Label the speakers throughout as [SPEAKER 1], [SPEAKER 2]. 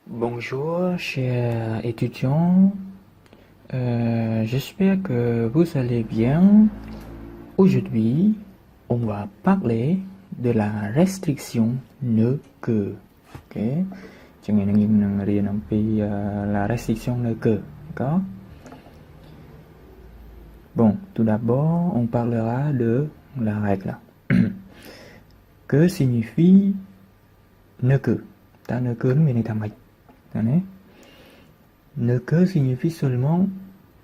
[SPEAKER 1] Bonjour, chers étudiants. J'espère que vous allez bien. Aujourd'hui, on va parler de la restriction nœud queue. Ok. Chúng mình đang รียนla restriction nœud queue. D'accord? Bon, tout d'abord, on parlera de la règle. Que signifie nœud queue? Ta nœud queue nó mình làm gì? Ne que signifie seulement,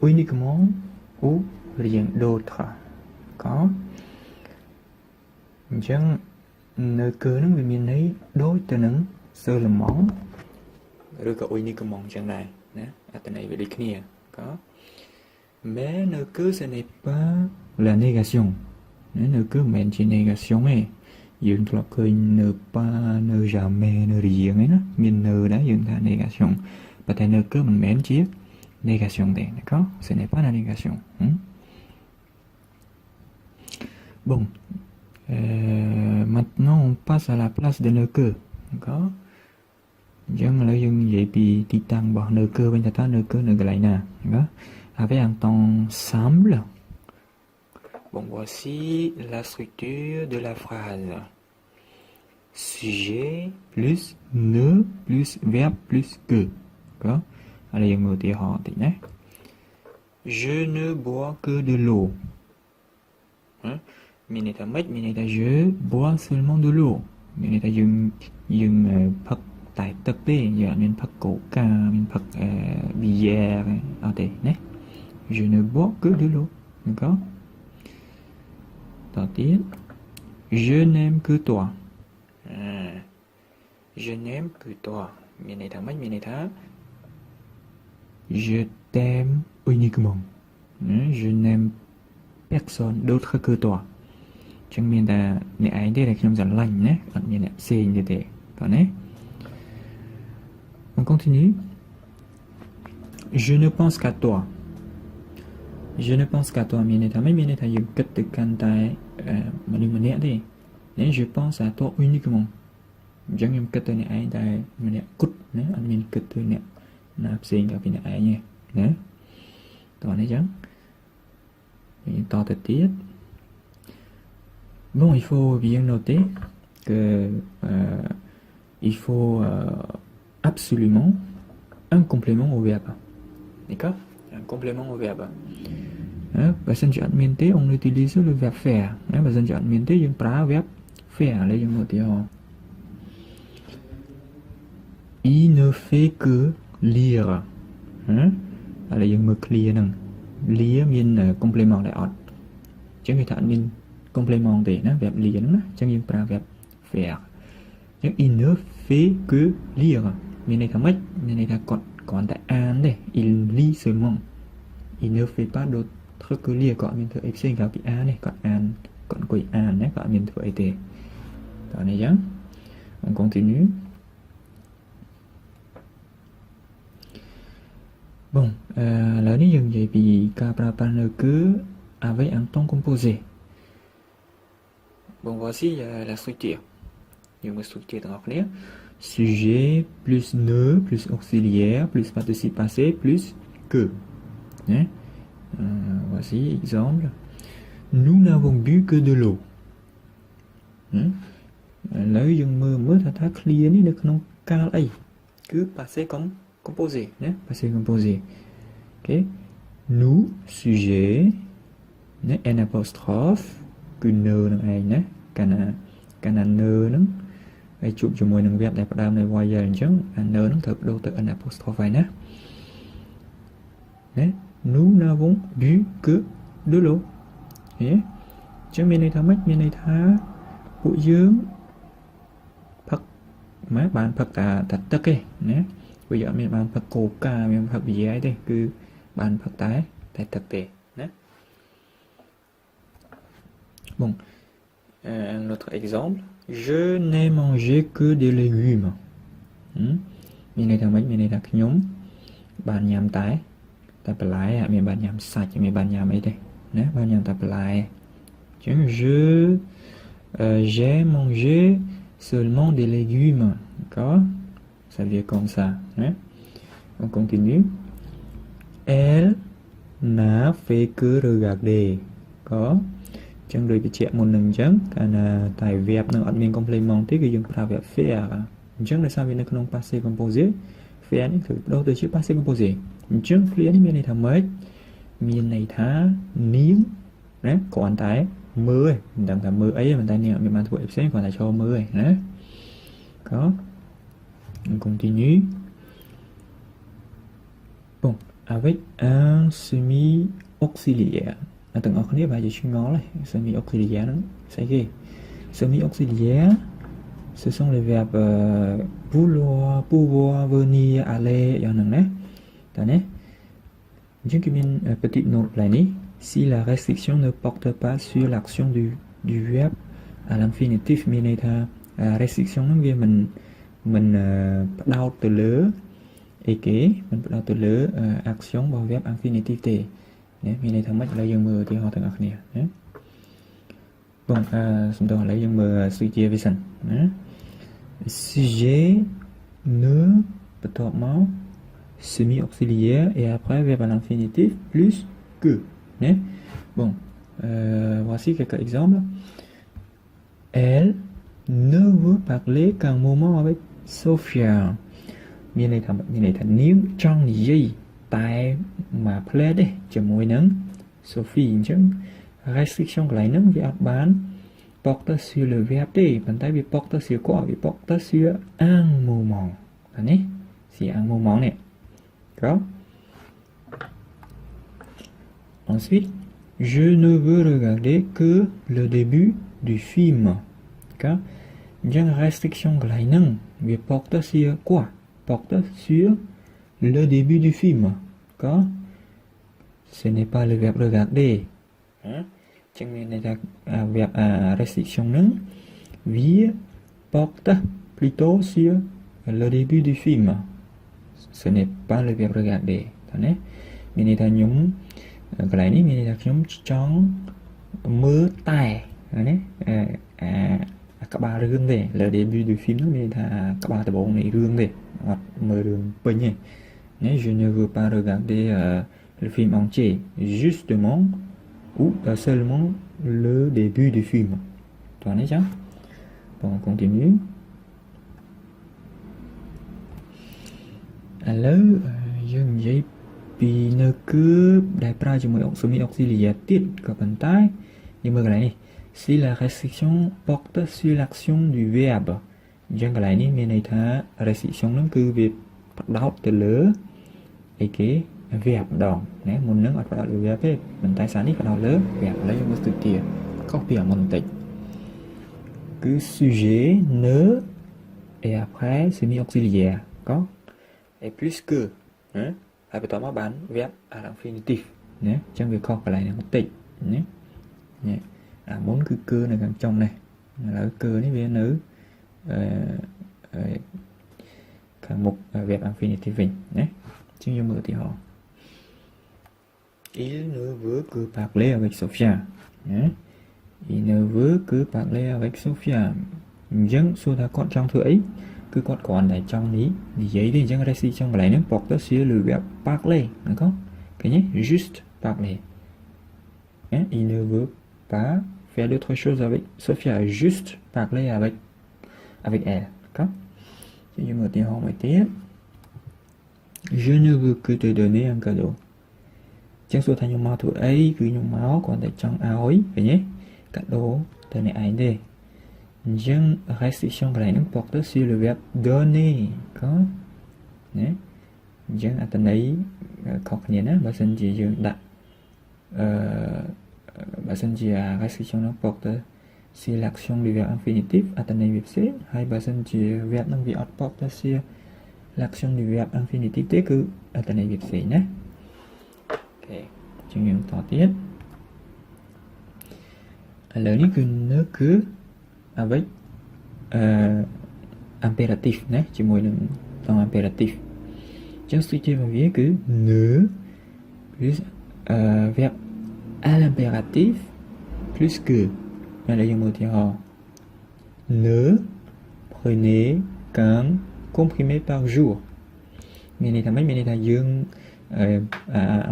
[SPEAKER 1] uniquement ou rien d'autre. Có. Chẳng ne que nó người miền ấy đối từ nâng seulement. Rồi có uniquement chẳng này. À tên này về đi kia. Có. Mais ne que ce n'est pas la négation. Ne que mình chỉ négation ấy. Dương thuộc cười ne pas, ne jamais, ne rien ấy nó. Miền ne đã dương ta négation. Và tại ne que mình mến chiếc négation đấy, d'accord? Ce n'est pas la négation. Bon. Maintenant, on passe à la place de ne que. D'accord? Chẳng là dùng vậy bị tí tăng bỏ ne que bên ta ne que lại nè. D'accord? Avec un ton semble. Bon, voici la structure de la phrase. Sujet plus ne plus verbe plus que. D'accord? Allez, dùng từ họ tí nhé. Je ne bois que de l'eau. Mình này ta mất, mình này ta je bois seulement de l'eau. Mình này ta dùng phật tại tất đi, giờ mình phật cổ ca, mình phật billard, ở đây nhé. Je ne bois que de l'eau. D'accord?ต่อtiếp. Je n'aime que toi. Je n'aime que toi. Mình này ta mất, mình này ta Je t'aime uniquement. Je n'aime personne d'autre que toi. Chẳng miền ta nè ai đây là khi giảm lành nhé. Ở miền này C như thế. Còn đấy. On continue. Je ne pense qu'à toi. Je ne pense qu'à toi. Miền này ta mấy miền này ta dùng kết từ can tay mà đừng mà nè đi. Nên je pense à toi uniquement. Chẳng dùng kết từ nè ai đây mà nè cút nhé. Anh miền kết từ nè nạp sinh ở bên này nha. Đấy. Còn đấy chẳng. To từ tiết. Bon, il faut bien noter que il faut absolument un complément au verbe. D'accord? Un complément au verbe. Và sinh chọn miền tế, on utilise le verbe faire. Và sinh chọn miền tế, dùng pra verbe faire. Lấy dùng một tí họ. Il ne fait que lire. Là dùng mực clear nè. Lire miền complément lại ọt. Chứ người ta miền complément thì nó verbe lire nó. Chẳng dùng pra verbe faire. Nhưng il ne fait que lire. Miền này ta mất. Miền này ta còn tại an đây. Il lit seulement. Il ne fait pas d'autre que lire. Còn miền thử sinh gặp bị an này. Còn an. Còn quỷ an đấy. Còn miền thử ấy tề. Đó này chẳng. On continue. Bon, là nếu dừng vậy vì Caprapane cứ avec un ton composé. Bon, voici la structure. Dùng một structure tổng hợp nhé. Sujet plus ne plus auxiliaire plus participe passé plus que. Nhé. Voici exemple. Nous n'avons bu que de l'eau. Lấy dừng mưa mới thật clear ní được không cao ấy. Cứ passé comme composé, né? Passé composé. Ok. Nous, sujet, né? N apostrophe, cứ nơ nâng ai nhé. Cana nơ nâng. Ai chụp cho môi nâng vẹp đẹp đam này ngoài giờ chứ. Nơ nâng thực đô tự N apostrophe này nhé. Nous n'avons bu que de l'eau. Thế. Chứ miền này thả mất, miền này thả bụi dương. Phật. Mấy bạn Phật thật tất ấy. Nhé. Bây giờ mình bàn Phật cổ ca, mình Phật gì ấy đây, cứ bàn Phật tái, tại thực tế. Bon, un autre exemple. Je n'ai mangé que des légumes. Mình này thằng mấy, mình này là nhóm bàn nhằm tái. Ta phải lại, mình bàn nhằm sạch, mình bàn nhằm ấy đây. Bàn nhằm ta phải lại. J'ai mangé seulement des légumes. D'accord? ça vient comme ça, hein. On continue. Elle n'a fait que regarder. Có chẳng đời bị chạy một lần chẳng cả là tại việc nó admin complement thế cái dùng pra việc faire chẳng là sao vì nó không passé composé faire những thứ đâu từ chữ passé composé chẳng phía những bên này thằng mới miền này thá miếng đấy còn tại mưa ấy đằng thằng mưa ấy mình tay nè mình mang thuộc sẽ còn là cho mưa ấy đấy có continue. Bon, avec un semi-auxiliaire. Từng ở khía bài chữ ngó này, semi-auxiliaire đó, sẽ ghi. Semi-auxiliaire, ce sont les verbes vouloir, pouvoir, venir, aller, y en a. T'as né? Juste une petite note là, si la restriction ne porte pas sur l'action du verbe à l'infinitif, mais này tha restriction nó về mình bắt đầu từ lứa ý kế mình bắt đầu từ lứa action vào verb infinitive tề nhé mình này thằng mất lấy dân mưa thì họ thằng nè nhé bon chúng tôi lấy dân mưa situation nhé sujet ne peut-être semi auxiliaire et après verbe à l'infinitif plus que nhé bon voici quelques exemples. Elle ne veut parler qu'un moment avec Sophia. Như này thành nếu trong gì tại mà play đấy cho mùi nắng Sophie chứ restriction lại nắng về bán porte sur le verbe đấy bàn tay bị porte sur quoi bị porte sur un moment là nè c'est un moment này có. Ensuite je ne veux regarder que le début du film. Có những restriction lại nắng về porte sur quoi porte sur le début du film. Có ce n'est pas le verbe regarder chẳng nên này là verbe restriction nắng vì porte plutôt sur le début du film. Ce n'est pas le verbe regarder. Thế này mình này là nhóm cái này mình này là nhóm trong mưa tai này các ba rương về le début du film nó mình là các ba từ bộ này rương về hoặc mơ đường bình nhỉ. Mais je ne veux pas regarder le film entier, justement ou seulement le début du film. Toi n'est chăng? Bon, on continue. Alors, dừng giấy vì nó cứ đại pra cho mọi semi auxiliaire tiết của bàn tay nhưng mà cái này si la restriction porte sur l'action du verbe. Dân cái này mình này thà restriction nó cứ việc bắt đầu từ lứa ấy cái verbe đòn nè muốn nâng ở bắt đầu từ verbe mình tay sáng đi bắt đầu lứa verbe lấy một từ tiền có biểu môn tịch cứ sujet ne et après semi auxiliaire có et plus que hein hay phải tóm bán verbe à l'infinitif nhé trong việc kho cái này là một tịch nhé nhé muốn cứ cơ này càng trong này là cơ này với nữ càng một verbe infinitif nhé chứ như mượn thì họ il ne veut que parler avec Sophia nhé il ne veut que parler avec Sophia dân số ta còn trong thứ ấy cứ còn lại trong ní thì giấy thì dân resi trong lại nó porte sur le verbe parler đúng không cái nhé juste parler hein? Il ne veut pas faire d'autre chose avec Sophia juste parler avec elle d'accord chứ như mượn thì họ mới tiếp je ne veux que te donner un cadeau chẳng số thành nhung máu thứ ấy cứ nhung máu còn tại trong áo ấy phải nhé cadeau từ này ai đây dân restriction cái này nó porte sur le verbe donner có nhé dân ở tên ấy khó khăn á bà xin chị dương đặt bà xin chị restriction nó porte sur l'action du verbe infinitif ở tên này việc xếp hay bà xin chị verbe năng việc porte sur l'action du verbe infinitif thế cứ ở tên này việc gì nhé. Ok chương trìnhต่อtiếp alors ni que ne que avec impératif nhé chỉ mỗi lần trong impératif chẳng suy chơi bằng viết cứ ne plus verbe à l'impératif plus que đây là dùng một thì họ ne prenez qu'un comprimés par jour មានន័យថាម៉េចមានន័យថាយើង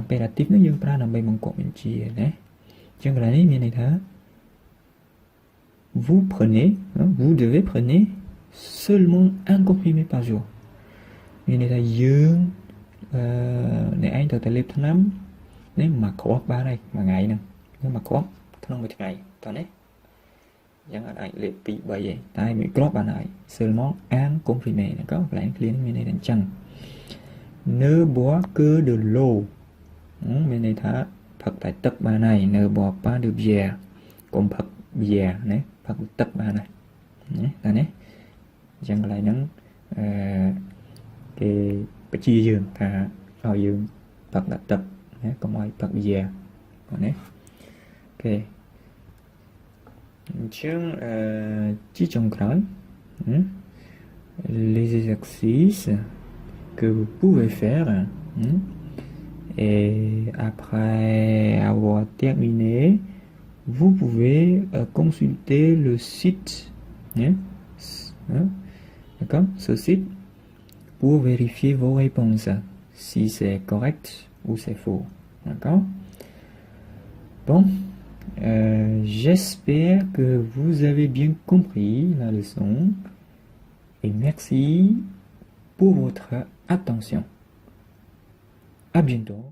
[SPEAKER 1] impératif នោះយើងប្រើដើម្បីបង្កប់បញ្ជាណាអញ្ចឹងកន្លែងនេះមានន័យថា vous prenez vous devez prenez seulement un comprimé par jour មានន័យថាយើងអ្នកឯងត្រូវតែលេបថ្នាំនេះមួយគ្រាប់បានហើយមួយថ្ងៃហ្នឹងមួយគ្រាប់ក្នុងមួយថ្ងៃតោះណាយ៉ាងអាចលេប2 3ឯងតែមួយគ្រាប់បានហើយ seulement un comprimé ណាកន្លែង clear មានន័យថាអញ្ចឹង ne bois que de l'eau មានន័យថាផឹកតែទឹកបានហើយ ne bois pas de bière កុំផឹក bière ណាផឹកទឹកបានហើយណាតើណាអញ្ចឹងកន្លែងហ្នឹងគេបញ្ជាយើងថាឲ្យយើងផឹកតែទឹកណាកុំឲ្យផឹក bière បងណាអូខេអញ្ចឹងជាចុងក្រោយ les exercices que vous pouvez faire et après avoir terminé vous pouvez consulter le site d'accord ce site pour vérifier vos réponses si c'est correct ou c'est faux d'accord bon j'espère que vous avez bien compris la leçon et merci pour votre attention. À bientôt.